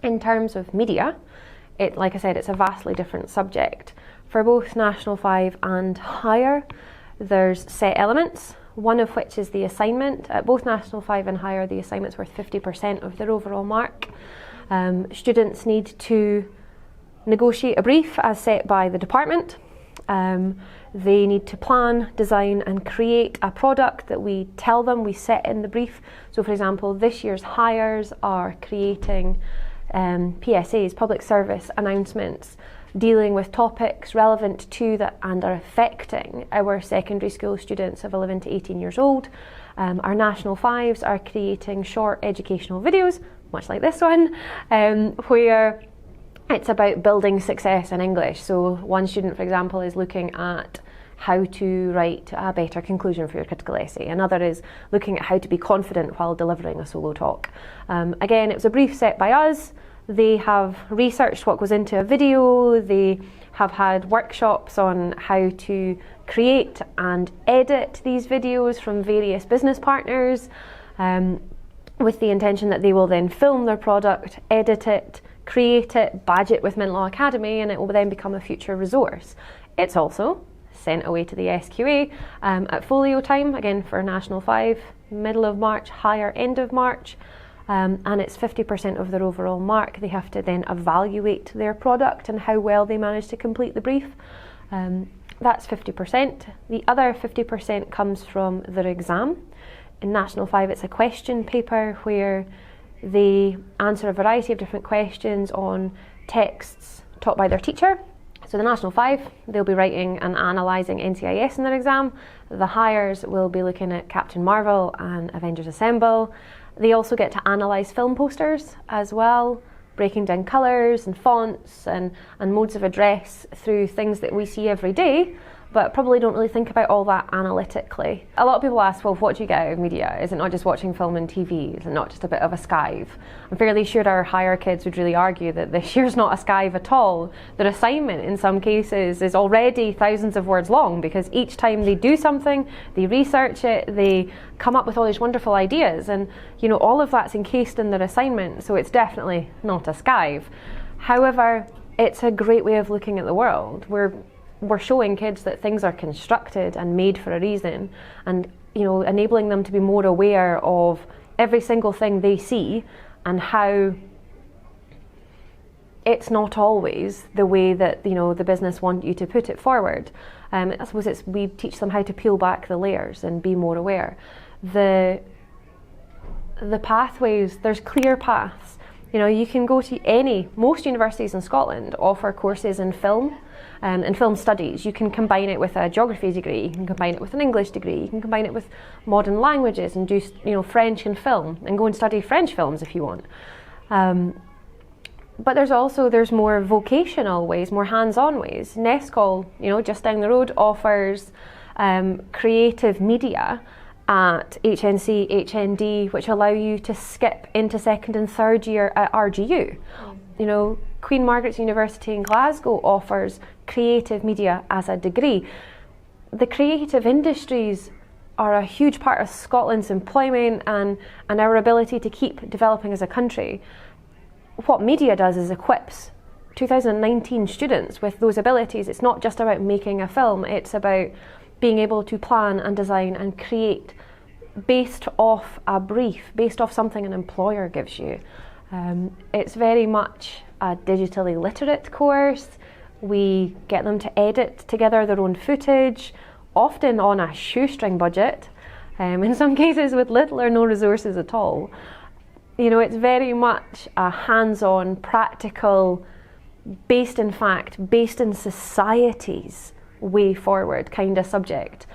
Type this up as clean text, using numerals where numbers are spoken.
In terms of media, like I said, it's a vastly different subject. For both National 5 and higher, there's set elements, one of which is the assignment. At both National 5 and higher, the assignment's worth 50% of their overall mark. Students need to negotiate a brief as set by the department. They need to plan, design and create a product that we tell them, we set in the brief. So for example, this year's hires are creating PSAs, public service announcements, dealing with topics relevant to that and are affecting our secondary school students of 11 to 18 years old. Our National 5s are creating short educational videos, much like this one, where it's about building success in English. So one student, for example, is looking at how to write a better conclusion for your critical essay. Another is looking at how to be confident while delivering a solo talk. Again, it was a brief set by us. They have researched what goes into a video. They have had workshops on how to create and edit these videos from various business partners, with the intention that they will then film their product, edit it, create it, badge it with Mintlaw Academy, and it will then become a future resource. It's also sent away to the SQA at folio time, again for National 5, middle of March, higher end of March, and it's 50% of their overall mark. They have to then evaluate their product and how well they manage to complete the brief. That's 50%. The other 50% comes from their exam. In National 5, it's a question paper where they answer a variety of different questions on texts taught by their teacher. So the National 5, they'll be writing and analysing NCIS in their exam. The hires will be looking at Captain Marvel and Avengers Assemble. They also get to analyse film posters as well, breaking down colours and fonts and modes of address through things that we see every day, but probably don't really think about all that analytically. A lot of people ask, well, what do you get out of media? Is it not just watching film and TV? Is it not just a bit of a skive? I'm fairly sure our higher kids would really argue that this year's not a skive at all. Their assignment in some cases is already thousands of words long, because each time they do something, they research it, they come up with all these wonderful ideas, and all of that's encased in their assignment, so it's definitely not a skive. However, it's a great way of looking at the world. We're showing kids that things are constructed and made for a reason, and enabling them to be more aware of every single thing they see and how it's not always the way that the business want you to put it forward. I suppose we teach them how to peel back the layers and be more aware. The pathways, there's clear paths. You can go to most universities in Scotland offer courses in film and film studies. You can combine it with a geography degree, you can combine it with an English degree, you can combine it with modern languages and do French and film and go and study French films if you want. But there's more vocational ways, more hands-on ways. Nescol, just down the road, offers creative media at HNC, HND, which allow you to skip into second and third year at RGU. Queen Margaret's University in Glasgow offers creative media as a degree. The creative industries are a huge part of Scotland's employment and our ability to keep developing as a country. What media does is equips 2019 students with those abilities. It's not just about making a film, it's about being able to plan and design and create based off a brief, based off something an employer gives you. It's very much a digitally literate course. We get them to edit together their own footage, often on a shoestring budget, in some cases with little or no resources at all. It's very much a hands-on, practical, based in fact, based in society's way forward kind of subject.